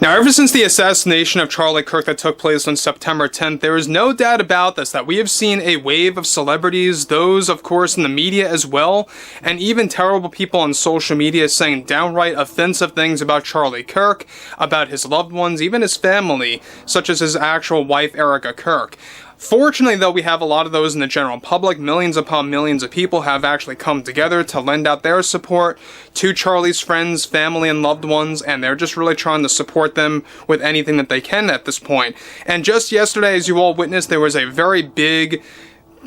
Now, ever since the assassination of Charlie Kirk that took place on September 10th, there is no doubt about this that we have seen a wave of celebrities, those, of course, in the media as well, and even terrible people on social media saying downright offensive things about Charlie Kirk, about his loved ones, even his family, such as his actual wife, Erika Kirk. Fortunately, though, we have a lot of those in the general public. Millions upon millions of people have actually come together to lend out their support to Charlie's friends, family, and loved ones, and they're just really trying to support them with anything that they can at this point. And just yesterday, as you all witnessed, there was a very big,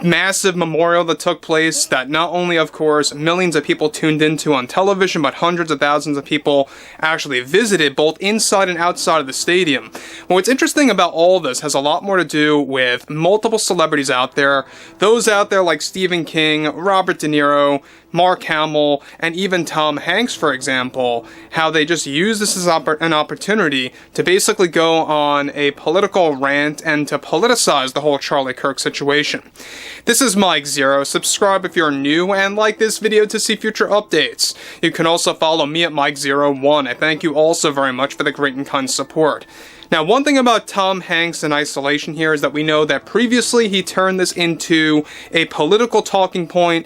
massive memorial that took place that not only, of course, millions of people tuned into on television, but hundreds of thousands of people actually visited both inside and outside of the stadium. But what's interesting about all this has a lot more to do with multiple celebrities out there, those out there like Stephen King, Robert De Niro, Mark Hamill, and even Tom Hanks, for example, how they just use this as an opportunity to basically go on a political rant and to politicize the whole Charlie Kirk situation. This is Mike Zero. Subscribe if you're new and like this video to see future updates. You can also follow me at Mike01. I thank you all so very much for the great and kind support. Now, one thing about Tom Hanks in isolation here is that we know that previously he turned this into a political talking point,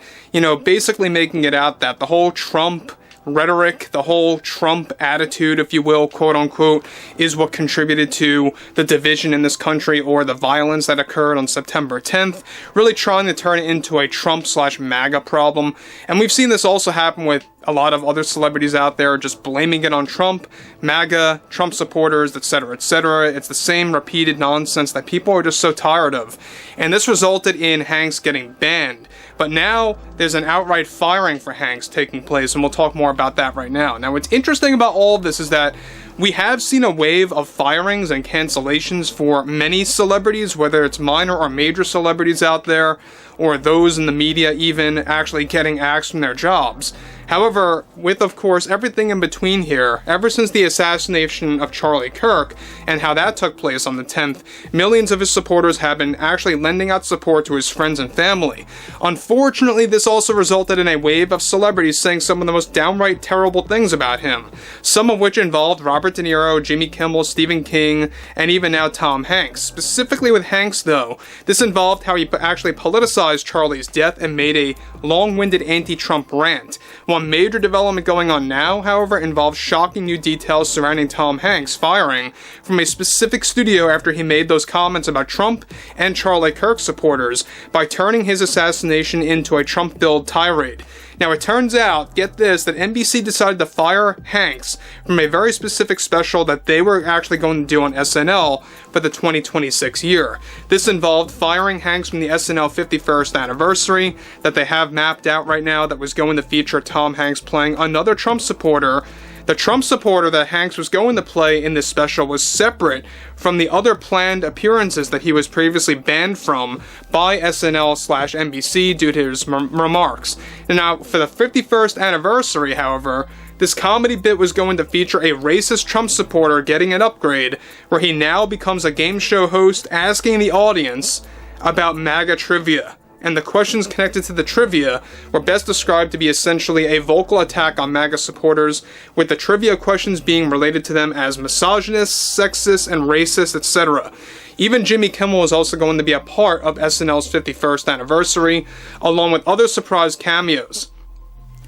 basically making it out that the whole Trump rhetoric, the whole Trump attitude, if you will, quote unquote, is what contributed to the division in this country or the violence that occurred on September 10th, really trying to turn it into a Trump/MAGA problem. And we've seen this also happen with a lot of other celebrities out there just blaming it on Trump, MAGA, Trump supporters, etc., etc. It's the same repeated nonsense that people are just so tired of. And this resulted in Hanks getting banned. But now there's an outright firing for Hanks taking place, and we'll talk more about that right now. Now, what's interesting about all of this is that we have seen a wave of firings and cancellations for many celebrities, whether it's minor or major celebrities out there, or those in the media even actually getting axed from their jobs. However, with, of course, everything in between here, ever since the assassination of Charlie Kirk and how that took place on the 10th, millions of his supporters have been actually lending out support to his friends and family. Unfortunately, this also resulted in a wave of celebrities saying some of the most downright terrible things about him, some of which involved Robert De Niro, Jimmy Kimmel, Stephen King, and even now Tom Hanks. Specifically with Hanks, though, this involved how he actually politicized Charlie's death and made a long-winded anti-Trump rant. One major development going on now, however, involves shocking new details surrounding Tom Hanks firing from a specific studio after he made those comments about Trump and Charlie Kirk supporters by turning his assassination into a Trump-billed tirade. Now, it turns out, get this, that NBC decided to fire Hanks from a very specific special that they were actually going to do on SNL for the 2026 year. This involved firing Hanks from the SNL 51st anniversary that they have mapped out right now that was going to feature Tom Hanks playing another Trump supporter. The Trump supporter that Hanks was going to play in this special was separate from the other planned appearances that he was previously banned from by SNL/NBC due to his remarks. And now, for the 51st anniversary, however, this comedy bit was going to feature a racist Trump supporter getting an upgrade, where he now becomes a game show host asking the audience about MAGA trivia. And the questions connected to the trivia were best described to be essentially a vocal attack on MAGA supporters, with the trivia questions being related to them as misogynist, sexist, and racist, etc. Even Jimmy Kimmel is also going to be a part of SNL's 51st anniversary, along with other surprise cameos.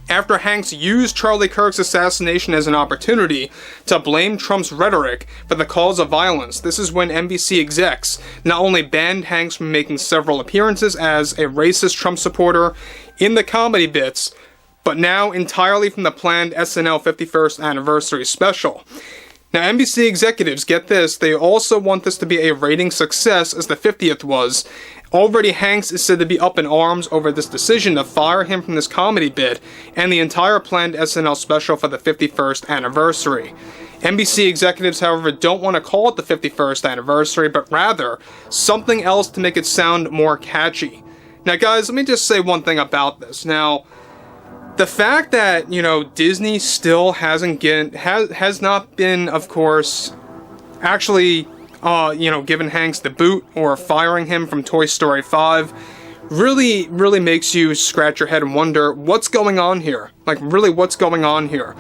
After Hanks used Charlie Kirk's assassination as an opportunity to blame Trump's rhetoric for the cause of violence, this is when NBC execs not only banned Hanks from making several appearances as a racist Trump supporter in the comedy bits, but now entirely from the planned SNL 51st anniversary special. Now, NBC executives, get this, they also want this to be a rating success as the 50th was. Already, Hanks is said to be up in arms over this decision to fire him from this comedy bit and the entire planned SNL special for the 51st anniversary. NBC executives, however, don't want to call it the 51st anniversary, but rather something else to make it sound more catchy. Now, guys, let me just say one thing about this. Now, the fact that, Disney still has not been, of course, actually giving Hanks the boot or firing him from Toy Story 5 really makes you scratch your head and wonder what's going on here. Like, really, what's going on here?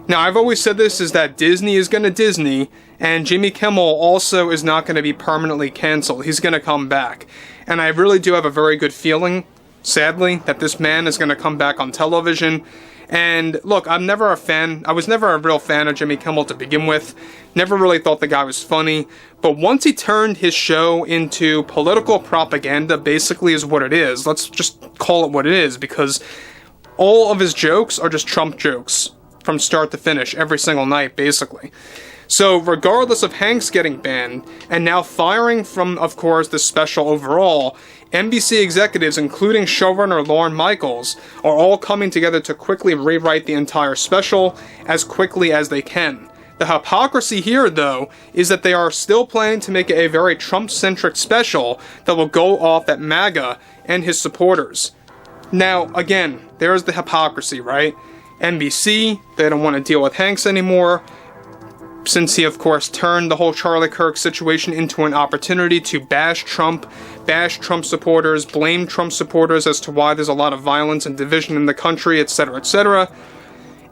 Now, I've always said this, is that Disney is going to Disney, and Jimmy Kimmel also is not going to be permanently canceled. He's going to come back. And I really do have a very good feeling, sadly, that this man is going to come back on television. And look, I was never a real fan of Jimmy Kimmel to begin with. Never really thought the guy was funny. But once he turned his show into political propaganda, basically is what it is. Let's just call it what it is, because all of his jokes are just Trump jokes from start to finish, every single night, basically. So regardless of Hanks getting banned, and now firing from, of course, the special overall, NBC executives, including showrunner Lorne Michaels, are all coming together to quickly rewrite the entire special as quickly as they can. The hypocrisy here, though, is that they are still planning to make it a very Trump-centric special that will go off at MAGA and his supporters. Now, again, there's the hypocrisy, right? NBC, they don't want to deal with Hanks anymore, since he, of course, turned the whole Charlie Kirk situation into an opportunity to bash Trump supporters, blame Trump supporters as to why there's a lot of violence and division in the country, etc., etc.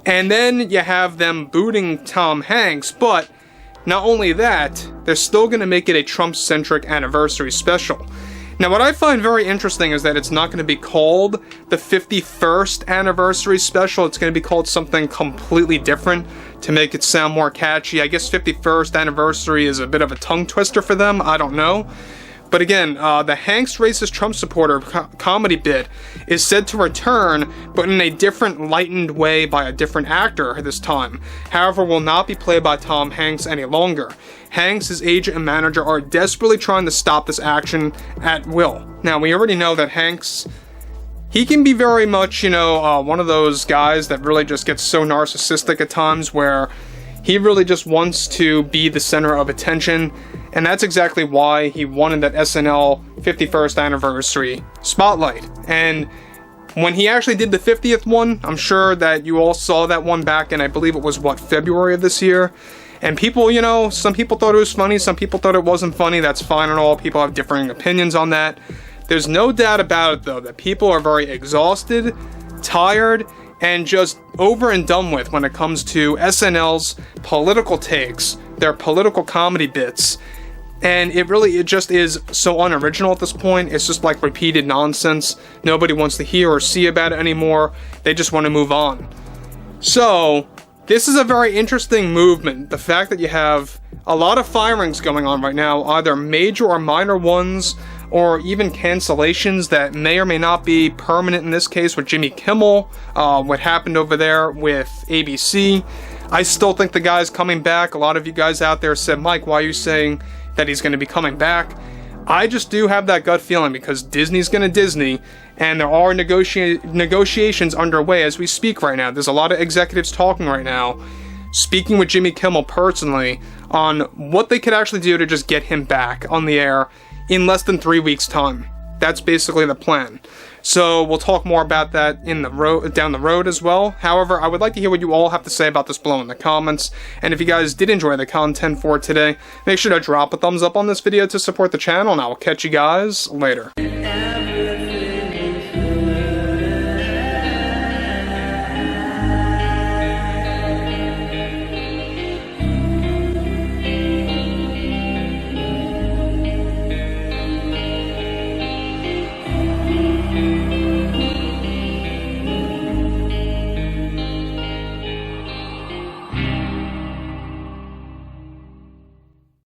And then you have them booting Tom Hanks, but not only that, they're still going to make it a Trump-centric anniversary special. Now, what I find very interesting is that it's not going to be called the 51st anniversary special. It's going to be called something completely different to make it sound more catchy. I guess 51st anniversary is a bit of a tongue twister for them. I don't know. But again, the Hanks racist Trump supporter comedy bit is said to return, but in a different, lightened way by a different actor this time. However, will not be played by Tom Hanks any longer. Hanks, his agent and manager, are desperately trying to stop this action at will. Now, we already know that Hanks, he can be very much, one of those guys that really just gets so narcissistic at times where he really just wants to be the center of attention, and that's exactly why he wanted that SNL 51st anniversary spotlight. And when he actually did the 50th one, I'm sure that you all saw that one back in, I believe it was, February of this year. And people, some people thought it was funny, some people thought it wasn't funny. That's fine and all. People have differing opinions on that. There's no doubt about it, though, that people are very exhausted, tired, and just over and done with when it comes to SNL's political takes, their political comedy bits. And it just is so unoriginal at this point. It's just like repeated nonsense. Nobody wants to hear or see about it anymore. They just want to move on. So, this is a very interesting movement. The fact that you have a lot of firings going on right now, either major or minor ones, or even cancellations that may or may not be permanent in this case with Jimmy Kimmel, what happened over there with ABC. I still think the guy's coming back. A lot of you guys out there said, Mike, why are you saying that he's going to be coming back? I just do have that gut feeling because Disney's going to Disney, and there are negotiations underway as we speak right now. There's a lot of executives talking right now, speaking with Jimmy Kimmel personally on what they could actually do to just get him back on the air in less than 3 weeks' time. That's basically the plan. So we'll talk more about that down the road as well. However, I would like to hear what you all have to say about this below in the comments. And if you guys did enjoy the content for today, make sure to drop a thumbs up on this video to support the channel, and I will catch you guys later.